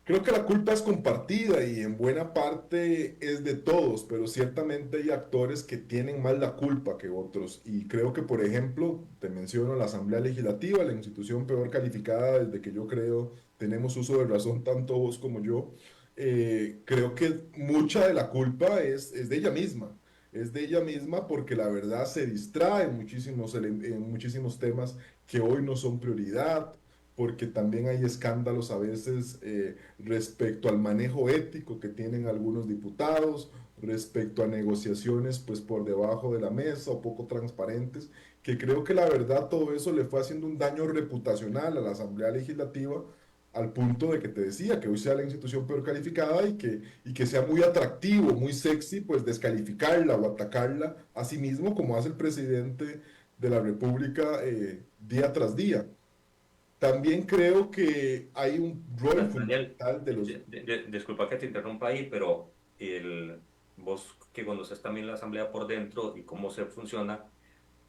Creo que la culpa es compartida y en buena parte es de todos, pero ciertamente hay actores que tienen más la culpa que otros. Y creo que, por ejemplo, te menciono la Asamblea Legislativa, la institución peor calificada desde que yo creo tenemos uso de razón, tanto vos como yo. Creo que mucha de la culpa es de ella misma. Es de ella misma porque la verdad se distrae en muchísimos temas que hoy no son prioridad, porque también hay escándalos a veces respecto al manejo ético que tienen algunos diputados, respecto a negociaciones pues por debajo de la mesa o poco transparentes, que creo que la verdad todo eso le fue haciendo un daño reputacional a la Asamblea Legislativa, al punto de que te decía que hoy sea la institución peor calificada y que sea muy atractivo, muy sexy, pues descalificarla o atacarla a sí mismo, como hace el presidente de la República día tras día. También creo que hay un rol Daniel, fundamental de los... disculpa que te interrumpa ahí, pero vos que conoces también la asamblea por dentro y cómo se funciona,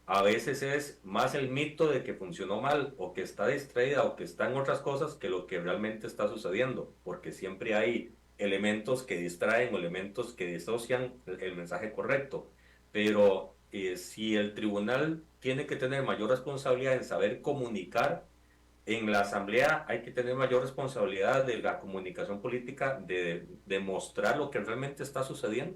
a veces es más el mito de que funcionó mal o que está distraída o que está en otras cosas que lo que realmente está sucediendo, porque siempre hay elementos que distraen o elementos que disocian el mensaje correcto. Pero si el tribunal tiene que tener mayor responsabilidad en saber comunicar, en la asamblea hay que tener mayor responsabilidad de la comunicación política, de demostrar lo que realmente está sucediendo.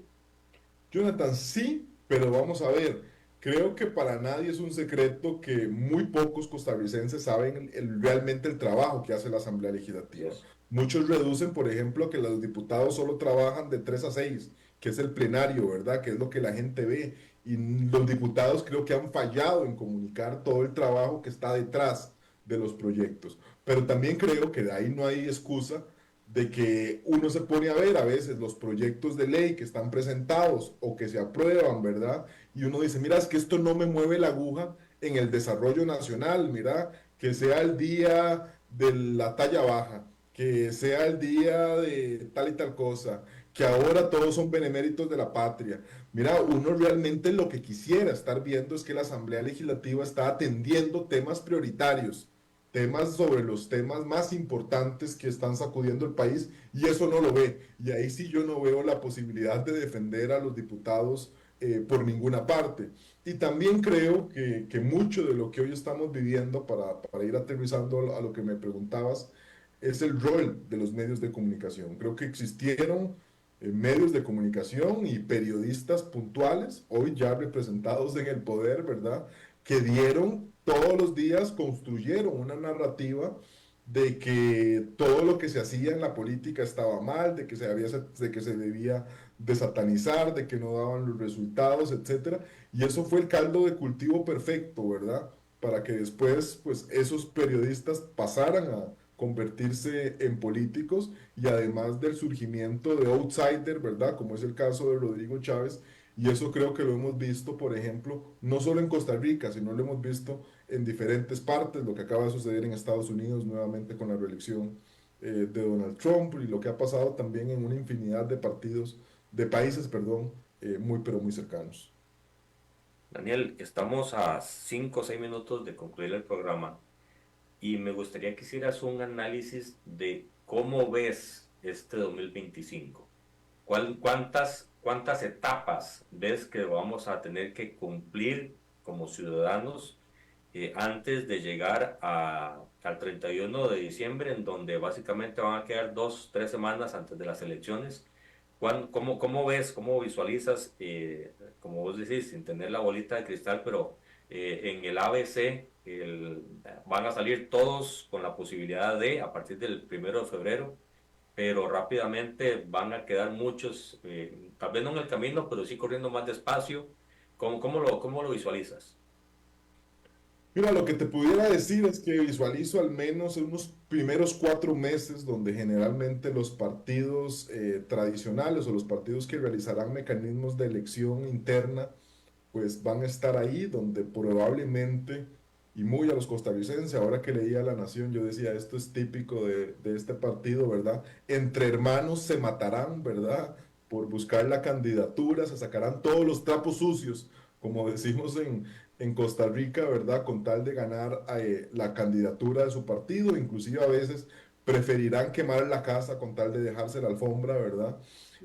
Jonathan, sí, pero vamos a ver, creo que para nadie es un secreto que muy pocos costarricenses saben realmente el trabajo que hace la Asamblea Legislativa. Yes. Muchos reducen, por ejemplo, que los diputados solo trabajan de 3 a 6, que es el plenario, ¿verdad? Que es lo que la gente ve. Y los diputados creo que han fallado en comunicar todo el trabajo que está detrás de los proyectos. Pero también creo que de ahí no hay excusa de que uno se pone a ver a veces los proyectos de ley que están presentados o que se aprueban, ¿verdad? Y uno dice, mira, es que esto no me mueve la aguja en el desarrollo nacional, mira, que sea el día de la talla baja, que sea el día de tal y tal cosa, que ahora todos son beneméritos de la patria. Mira, uno realmente lo que quisiera estar viendo es que la Asamblea Legislativa está atendiendo temas prioritarios, temas sobre los temas más importantes que están sacudiendo el país, y eso no lo ve. Y ahí sí yo no veo la posibilidad de defender a los diputados por ninguna parte. Y también creo que mucho de lo que hoy estamos viviendo, para ir aterrizando a lo que me preguntabas, es el rol de los medios de comunicación. Creo que existieron medios de comunicación y periodistas puntuales, hoy ya representados en el poder, ¿verdad? Que dieron todos los días, construyeron una narrativa de que todo lo que se hacía en la política estaba mal, de que se debía de satanizar, de que no daban los resultados, etcétera. Y eso fue el caldo de cultivo perfecto, ¿verdad? Para que después, pues, esos periodistas pasaran a convertirse en políticos, y además del surgimiento de outsider, ¿verdad? Como es el caso de Rodrigo Chávez, y eso creo que lo hemos visto, por ejemplo, no solo en Costa Rica, sino lo hemos visto en diferentes partes, lo que acaba de suceder en Estados Unidos nuevamente con la reelección de Donald Trump, y lo que ha pasado también en una infinidad de países, perdón, muy pero muy cercanos. Daniel, estamos a 5 o 6 minutos de concluir el programa y me gustaría que hicieras un análisis de cómo ves este 2025. ¿Cuántas etapas ves que vamos a tener que cumplir como ciudadanos antes de llegar al 31 de diciembre, en donde básicamente van a quedar 2, 3 semanas antes de las elecciones? ¿Cómo ves, cómo visualizas, como vos decís, sin tener la bolita de cristal, pero en el ABC van a salir todos con la posibilidad de, a partir del 1 de febrero, pero rápidamente van a quedar muchos, tal vez no en el camino, pero sí corriendo más despacio? cómo lo visualizas? Mira, lo que te pudiera decir es que visualizo al menos unos primeros 4 meses donde generalmente los partidos tradicionales o los partidos que realizarán mecanismos de elección interna pues van a estar ahí, donde probablemente, y muy a los costarricenses, ahora que leía La Nación, yo decía, esto es típico de este partido, ¿verdad? Entre hermanos se matarán, ¿verdad? Por buscar la candidatura, se sacarán todos los trapos sucios, como decimos en Costa Rica, ¿verdad? Con tal de ganar la candidatura de su partido, inclusive a veces preferirán quemar la casa con tal de dejarse la alfombra, ¿verdad?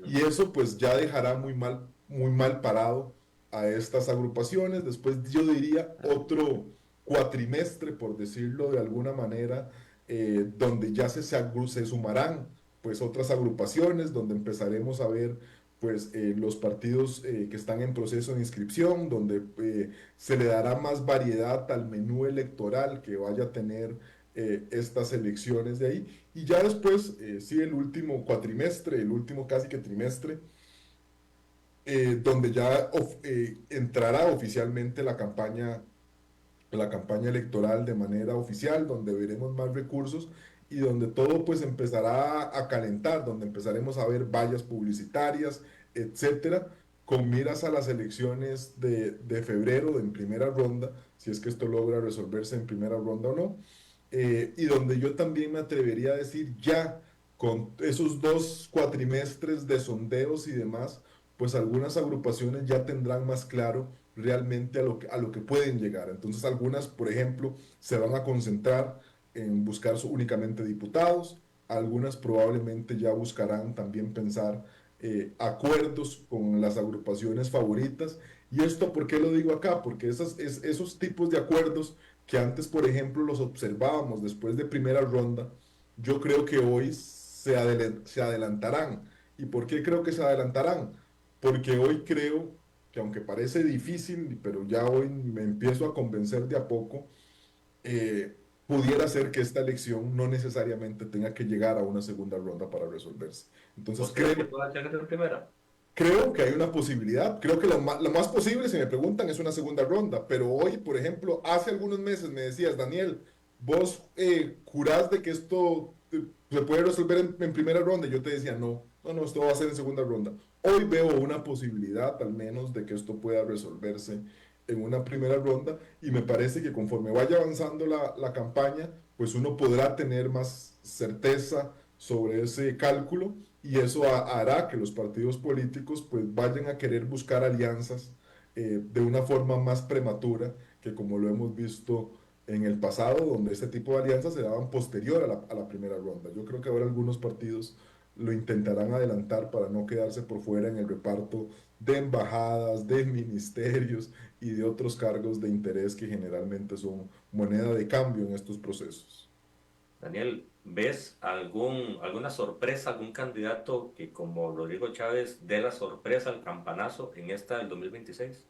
Y eso pues ya dejará muy mal parado a estas agrupaciones. Después yo diría otro cuatrimestre, por decirlo de alguna manera, donde ya se sumarán pues otras agrupaciones, donde empezaremos a ver pues los partidos que están en proceso de inscripción, donde se le dará más variedad al menú electoral que vaya a tener estas elecciones de ahí. Y ya después, sí, el último cuatrimestre, el último casi que trimestre, donde ya entrará oficialmente la campaña electoral de manera oficial, donde veremos más recursos y donde todo pues empezará a calentar, donde empezaremos a ver vallas publicitarias, etcétera, con miras a las elecciones de febrero en primera ronda, si es que esto logra resolverse en primera ronda o no, y donde yo también me atrevería a decir ya con esos 2 cuatrimestres de sondeos y demás, pues algunas agrupaciones ya tendrán más claro realmente a lo que pueden llegar. Entonces algunas, por ejemplo, se van a concentrar en buscar únicamente diputados, algunas probablemente ya buscarán también pensar acuerdos con las agrupaciones favoritas. ¿Y esto por qué lo digo acá? Porque esos tipos de acuerdos que antes, por ejemplo, los observábamos después de primera ronda, yo creo que hoy se adelantarán. ¿Y por qué creo que se adelantarán? Porque hoy creo que aunque parece difícil, pero ya hoy me empiezo a convencer de a poco, pudiera ser que esta elección no necesariamente tenga que llegar a una segunda ronda para resolverse. Entonces ¿Vos crees que pueda llegar en primera? creo que hay una posibilidad. Creo que lo más posible, si me preguntan, es una segunda ronda. Pero hoy, por ejemplo, hace algunos meses me decías, Daniel, vos jurás de que esto se puede resolver en primera ronda. Y yo te decía, no, esto va a ser en segunda ronda. Hoy veo una posibilidad, al menos, de que esto pueda resolverse en una primera ronda. Y me parece que conforme vaya avanzando la campaña, pues uno podrá tener más certeza sobre ese cálculo y eso hará que los partidos políticos pues vayan a querer buscar alianzas de una forma más prematura que como lo hemos visto en el pasado, donde este tipo de alianzas se daban posterior a la primera ronda. Yo creo que ahora algunos partidos lo intentarán adelantar para no quedarse por fuera en el reparto de embajadas, de ministerios y de otros cargos de interés que generalmente son moneda de cambio en estos procesos. Daniel, ¿ves alguna sorpresa, algún candidato que como Rodrigo Chávez dé la sorpresa al campanazo en esta del 2026?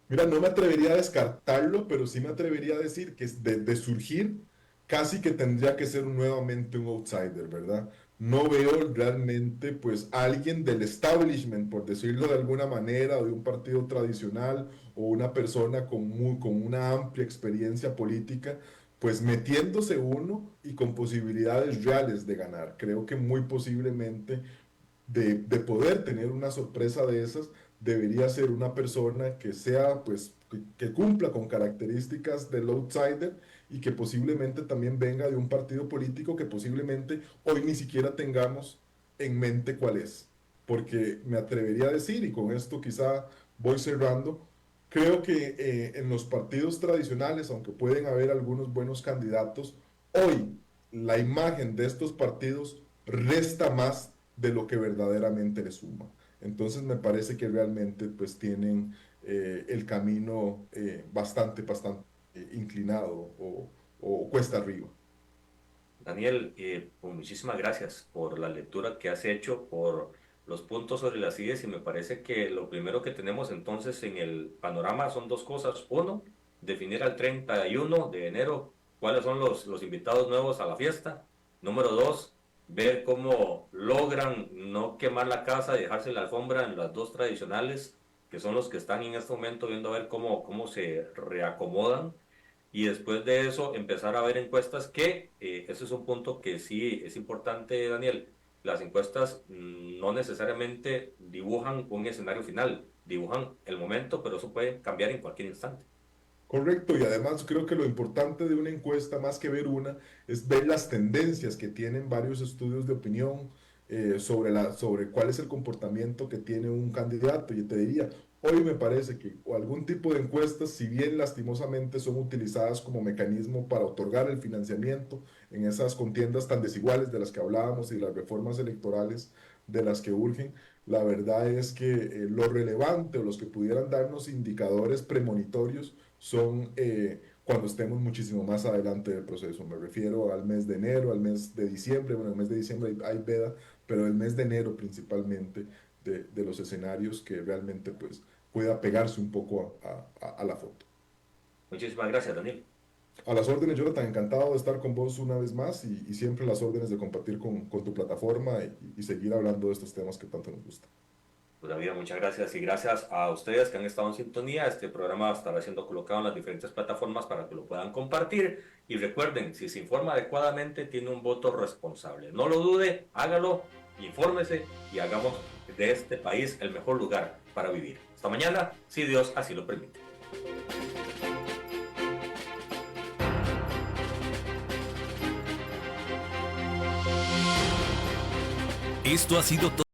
Mira, no me atrevería a descartarlo, pero sí me atrevería a decir que de surgir, casi que tendría que ser nuevamente un outsider, ¿verdad? No veo realmente, pues, alguien del establishment, por decirlo de alguna manera, o de un partido tradicional, o una persona con una amplia experiencia política, pues metiéndose uno y con posibilidades reales de ganar. Creo que muy posiblemente de poder tener una sorpresa de esas, debería ser una persona que sea, pues, que cumpla con características del outsider y que posiblemente también venga de un partido político que posiblemente hoy ni siquiera tengamos en mente cuál es. Porque me atrevería a decir, y con esto quizá voy cerrando, creo que en los partidos tradicionales, aunque pueden haber algunos buenos candidatos, hoy la imagen de estos partidos resta más de lo que verdaderamente le suma. Entonces me parece que realmente pues tienen el camino bastante inclinado o cuesta arriba. Daniel, pues muchísimas gracias por la lectura que has hecho, por los puntos sobre las ideas y me parece que lo primero que tenemos entonces en el panorama son dos cosas. Uno, definir al 31 de enero cuáles son los invitados nuevos a la fiesta. Número dos, ver cómo logran no quemar la casa y dejarse la alfombra en las dos tradicionales que son los que están en este momento viendo a ver cómo se reacomodan, y después de eso empezar a ver encuestas que, ese es un punto que sí es importante, Daniel. Las encuestas no necesariamente dibujan un escenario final, dibujan el momento, pero eso puede cambiar en cualquier instante. Correcto, y además creo que lo importante de una encuesta, más que ver una, es ver las tendencias que tienen varios estudios de opinión sobre cuál es el comportamiento que tiene un candidato. Y te diría, hoy me parece que algún tipo de encuestas, si bien lastimosamente son utilizadas como mecanismo para otorgar el financiamiento en esas contiendas tan desiguales de las que hablábamos y las reformas electorales de las que urgen, la verdad es que lo relevante o los que pudieran darnos indicadores premonitorios son cuando estemos muchísimo más adelante del proceso. Me refiero al mes de enero, al mes de diciembre. Bueno, el mes de diciembre hay veda, pero el mes de enero principalmente de los escenarios que realmente pues pueda pegarse un poco a la foto. Muchísimas gracias, Daniel. A las órdenes, Jonathan, encantado de estar con vos una vez más y siempre las órdenes de compartir con tu plataforma y seguir hablando de estos temas que tanto nos gustan. Pues David, muchas gracias, y gracias a ustedes que han estado en sintonía. Este programa estará siendo colocado en las diferentes plataformas para que lo puedan compartir, y recuerden, si se informa adecuadamente tiene un voto responsable. No lo dude, hágalo, infórmese y hagamos de este país el mejor lugar para vivir. Hasta mañana, si Dios así lo permite. Esto ha sido todo.